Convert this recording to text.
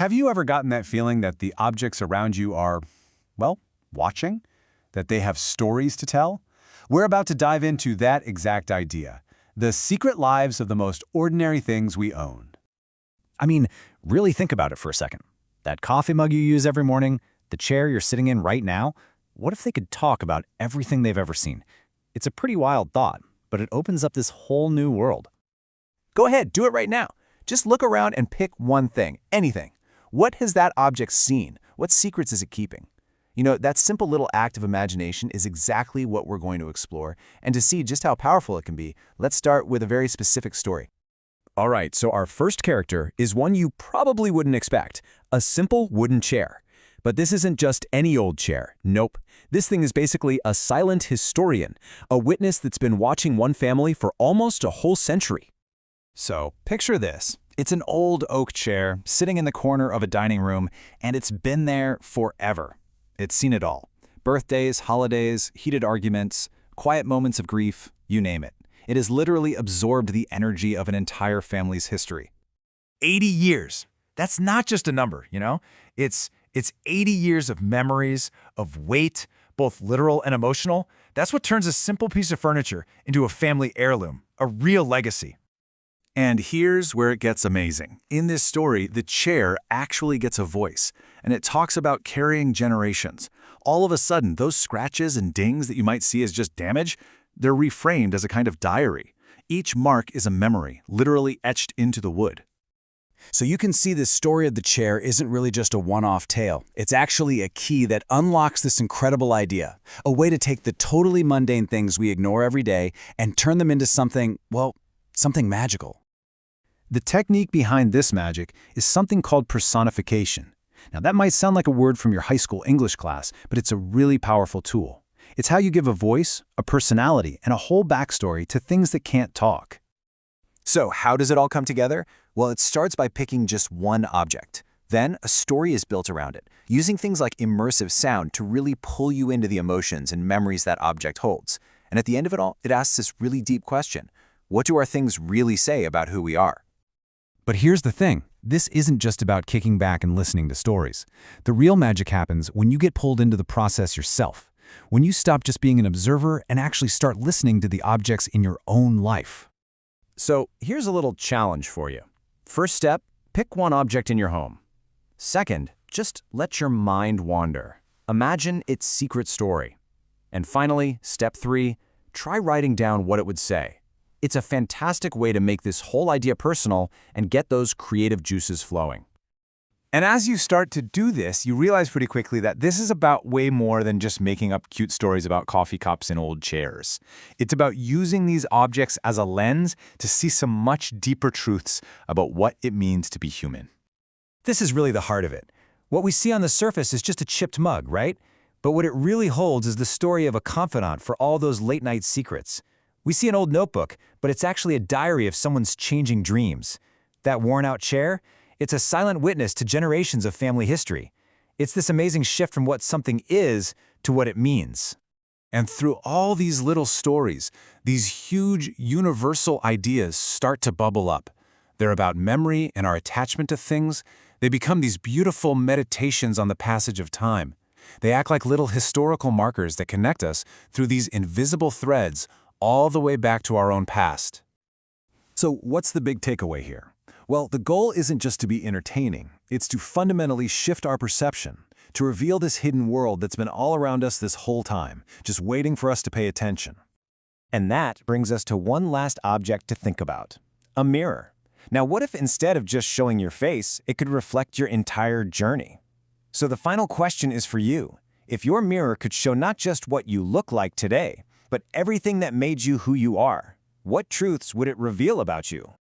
Have you ever gotten that feeling that the objects around you are, well, watching? That they have stories to tell? We're about to dive into that exact idea, the secret lives of the most ordinary things we own. I mean, really think about it for a second. That coffee mug you use every morning, the chair you're sitting in right now, what if they could talk about everything they've ever seen? It's a pretty wild thought, but it opens up this whole new world. Go ahead, do it right now. Just look around and pick one thing, anything. What has that object seen? What secrets is it keeping? You know, that simple little act of imagination is exactly what we're going to explore. And to see just how powerful it can be, let's start with a very specific story. All right, so our first character is one you probably wouldn't expect, a simple wooden chair. But this isn't just any old chair. Nope. This thing is basically a silent historian, a witness that's been watching one family for almost a whole century. So, picture this. It's an old oak chair sitting in the corner of a dining room, and it's been there forever. It's seen it all. Birthdays, holidays, heated arguments, quiet moments of grief, you name it. It has literally absorbed the energy of an entire family's history. 80 years. That's not just a number, you know? It's 80 years of memories, of weight, both literal and emotional. That's what turns a simple piece of furniture into a family heirloom, a real legacy. And here's where it gets amazing. In this story, the chair actually gets a voice, and it talks about carrying generations. All of a sudden, those scratches and dings that you might see as just damage, they're reframed as a kind of diary. Each mark is a memory, literally etched into the wood. So you can see this story of the chair isn't really just a one-off tale. It's actually a key that unlocks this incredible idea, a way to take the totally mundane things we ignore every day and turn them into something, well, something magical. The technique behind this magic is something called personification. Now, that might sound like a word from your high school English class, but it's a really powerful tool. It's how you give a voice, a personality, and a whole backstory to things that can't talk. So how does it all come together? Well, it starts by picking just one object. Then a story is built around it, using things like immersive sound to really pull you into the emotions and memories that object holds. And at the end of it all, it asks this really deep question. What do our things really say about who we are? But here's the thing. This isn't just about kicking back and listening to stories. The real magic happens when you get pulled into the process yourself, when you stop just being an observer and actually start listening to the objects in your own life. So here's a little challenge for you. First step, pick one object in your home. Second, just let your mind wander. Imagine its secret story. And finally, step 3, try writing down what it would say. It's a fantastic way to make this whole idea personal and get those creative juices flowing. And as you start to do this, you realize pretty quickly that this is about way more than just making up cute stories about coffee cups and old chairs. It's about using these objects as a lens to see some much deeper truths about what it means to be human. This is really the heart of it. What we see on the surface is just a chipped mug, right? But what it really holds is the story of a confidant for all those late-night secrets. We see an old notebook, but it's actually a diary of someone's changing dreams. That worn-out chair? It's a silent witness to generations of family history. It's this amazing shift from what something is to what it means. And through all these little stories, these huge universal ideas start to bubble up. They're about memory and our attachment to things. They become these beautiful meditations on the passage of time. They act like little historical markers that connect us through these invisible threads all the way back to our own past. So what's the big takeaway here? Well, the goal isn't just to be entertaining. It's to fundamentally shift our perception, to reveal this hidden world that's been all around us this whole time, just waiting for us to pay attention. And that brings us to one last object to think about, a mirror. Now, what if instead of just showing your face, it could reflect your entire journey? So the final question is for you. If your mirror could show not just what you look like today, but everything that made you who you are, what truths would it reveal about you?